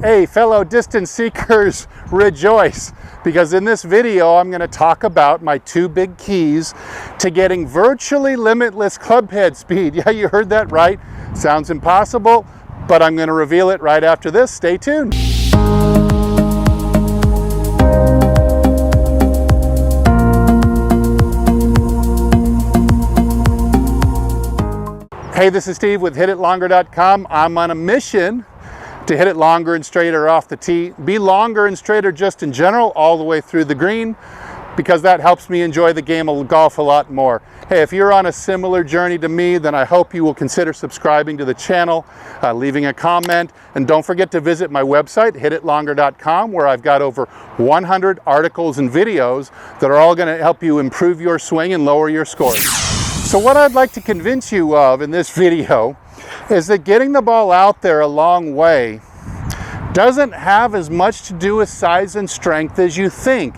Hey, fellow distance seekers, rejoice, because in this video I'm going to talk about my two big keys to getting virtually limitless clubhead speed. Yeah, you heard that right. Sounds impossible, but I'm going to reveal it right after this. Stay tuned. Hey, this is Steve with HitItLonger.com. I'm on a mission to hit it longer and straighter off the tee, be longer and straighter just in general all the way through the green, because that helps me enjoy the game of golf a lot more. Hey, if you're on a similar journey to me, then I hope you will consider subscribing to the channel, leaving a comment, and don't forget to visit my website, HitItLonger.com, where I've got over 100 articles and videos that are all going to help you improve your swing and lower your scores. So what I'd like to convince you of in this video is that getting the ball out there a long way doesn't have as much to do with size and strength as you think,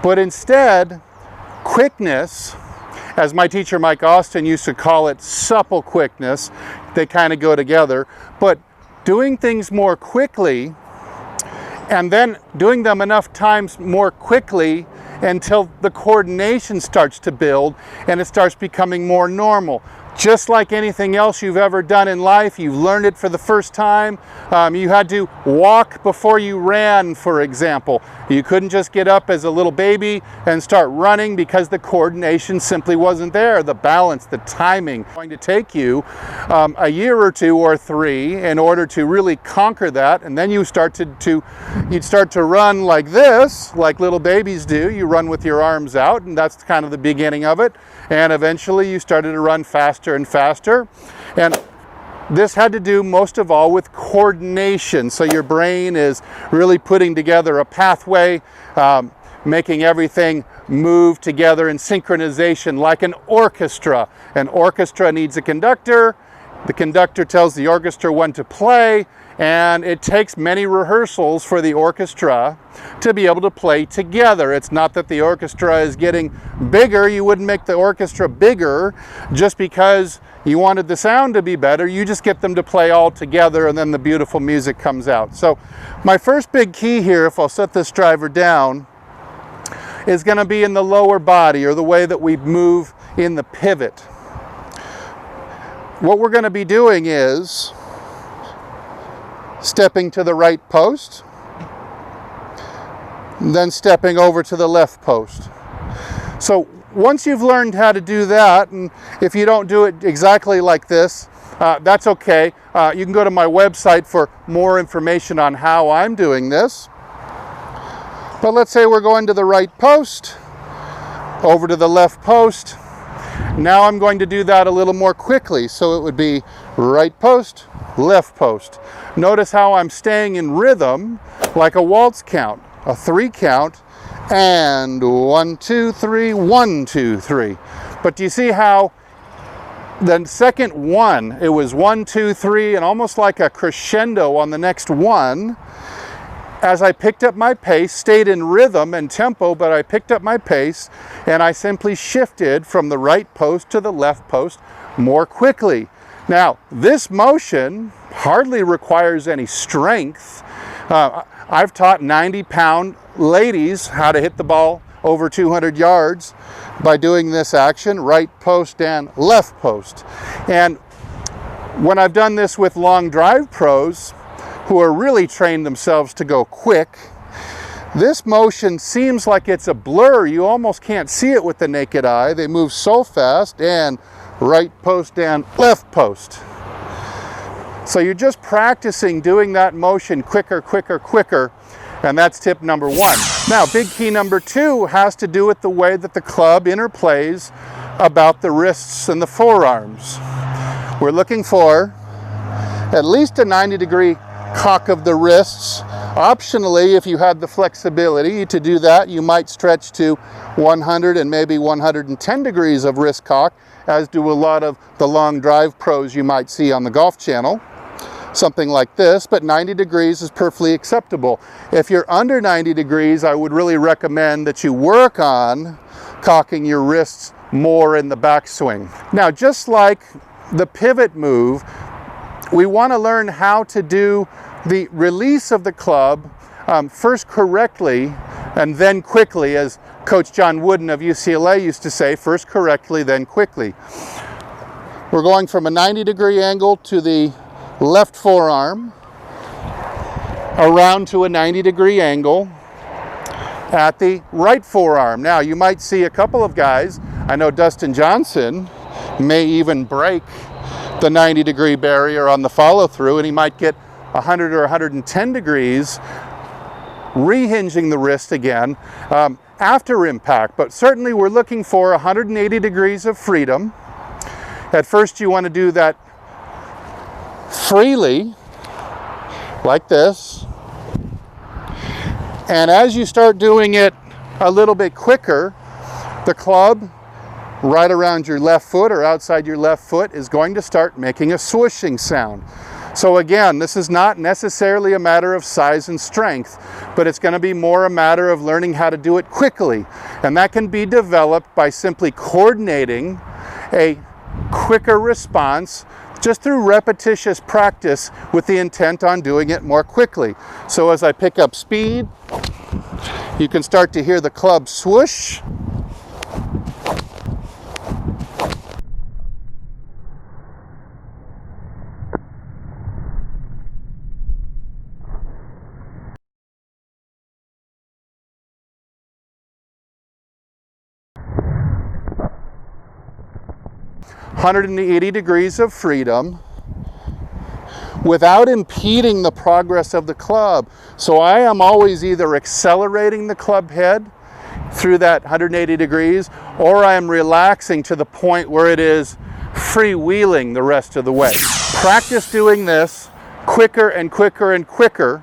but instead quickness, as my teacher Mike Austin used to call it, supple quickness. They kind of go together, but doing things more quickly and then doing them enough times more quickly until the coordination starts to build and it starts becoming more normal. Just like anything else you've ever done in life, you've learned it for the first time. You had to walk before you ran, for example. You couldn't just get up as a little baby and start running because the coordination simply wasn't there. The balance, the timing. It's going to take you a year or two or three in order to really conquer that, and then you start you'd start to run like this, like little babies do. You run with your arms out, and that's kind of the beginning of it. And eventually you started to run faster and faster. And this had to do most of all with coordination. So your brain is really putting together a pathway, making everything move together in synchronization like an orchestra. An orchestra needs a conductor. The conductor tells the orchestra when to play, and it takes many rehearsals for the orchestra to be able to play together. It's not that the orchestra is getting bigger. You wouldn't make the orchestra bigger just because you wanted the sound to be better. You just get them to play all together, and then the beautiful music comes out. So my first big key here, if I'll set this driver down, is going to be in the lower body, or the way that we move in the pivot. What we're going to be doing is stepping to the right post, then stepping over to the left post. So once you've learned how to do that, and if you don't do it exactly like this, that's okay. You can go to my website for more information on how I'm doing this. But let's say we're going to the right post, over to the left post. Now I'm going to do that a little more quickly. So it would be right post, left post. Notice how I'm staying in rhythm like a waltz count, a 3 count, and 1, 2, 3, 1, 2, 3. But do you see how the second one, it was 1, 2, 3, and almost like a crescendo on the next one. As I picked up my pace, stayed in rhythm and tempo, but I picked up my pace and I simply shifted from the right post to the left post more quickly. Now, this motion hardly requires any strength. I've taught 90-pound ladies how to hit the ball over 200 yards by doing this action, right post and left post. And when I've done this with long drive pros who are really trained themselves to go quick, this motion seems like it's a blur. You almost can't see it with the naked eye. They move so fast, and right post and left post. So you're just practicing doing that motion quicker, quicker, quicker, and that's tip number 1. Now, big key number 2 has to do with the way that the club interplays about the wrists and the forearms. We're looking for at least a 90-degree cock of the wrists. Optionally, if you had the flexibility to do that, you might stretch to 100 and maybe 110 degrees of wrist cock, as do a lot of the long drive pros you might see on the Golf Channel. Something like this, but 90 degrees is perfectly acceptable. If you're under 90 degrees, I would really recommend that you work on cocking your wrists more in the backswing. Now, just like the pivot move, we want to learn how to do the release of the club, first correctly and then quickly, as Coach John Wooden of UCLA used to say, first correctly, then quickly. We're going from a 90-degree angle to the left forearm, around to a 90-degree angle at the right forearm. Now, you might see a couple of guys, I know Dustin Johnson may even break the 90-degree barrier on the follow-through, and he might get 100 or 110 degrees, rehinging the wrist again after impact. But certainly we're looking for 180 degrees of freedom. At first you want to do that freely, like this. And as you start doing it a little bit quicker, the club right around your left foot or outside your left foot is going to start making a swooshing sound. So again, this is not necessarily a matter of size and strength, but it's going to be more a matter of learning how to do it quickly. And that can be developed by simply coordinating a quicker response just through repetitious practice with the intent on doing it more quickly. So as I pick up speed, you can start to hear the club swoosh. (180 degrees of freedom without impeding the progress of the club. So I am always either accelerating the club head through that 180 degrees, or I am relaxing to the point where it is freewheeling the rest of the way. Practice doing this quicker and quicker and quicker.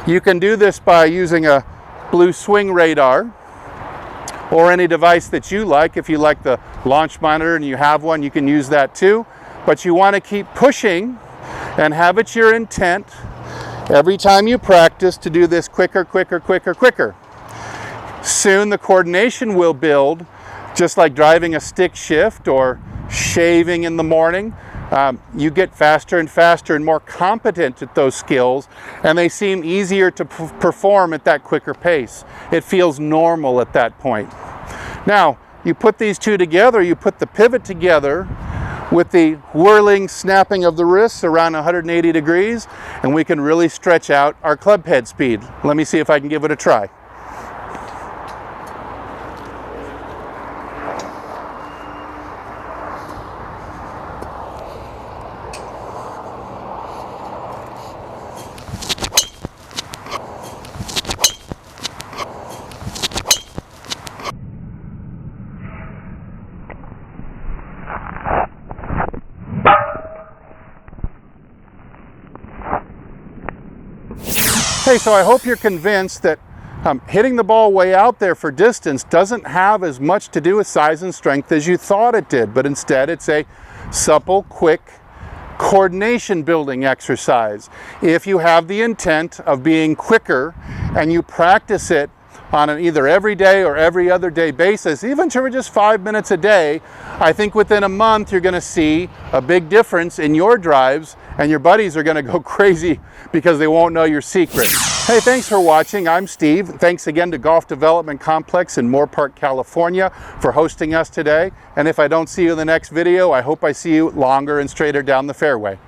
You can do this by using a blue swing radar or any device that you like. If you like the launch monitor and you have one, you can use that too. But you want to keep pushing and have it your intent every time you practice to do this quicker, quicker, quicker, quicker. Soon the coordination will build, just like driving a stick shift or shaving in the morning. You get faster and faster and more competent at those skills, and they seem easier to perform at that quicker pace. It feels normal at that point. Now, you put these two together, you put the pivot together with the whirling, snapping of the wrists around 180 degrees, and we can really stretch out our club head speed. Let me see if I can give it a try. Hey, so I hope you're convinced that hitting the ball way out there for distance doesn't have as much to do with size and strength as you thought it did, but instead it's a supple, quick, coordination building exercise. If you have the intent of being quicker and you practice it on an either every day or every other day basis, even for just 5 minutes a day, I think within a month you're going to see a big difference in your drives, and your buddies are going to go crazy because they won't know your secret. Hey, thanks for watching. I'm Steve. Thanks again to Golf Development Complex in Moore Park, California for hosting us today. And if I don't see you in the next video, I hope I see you longer and straighter down the fairway.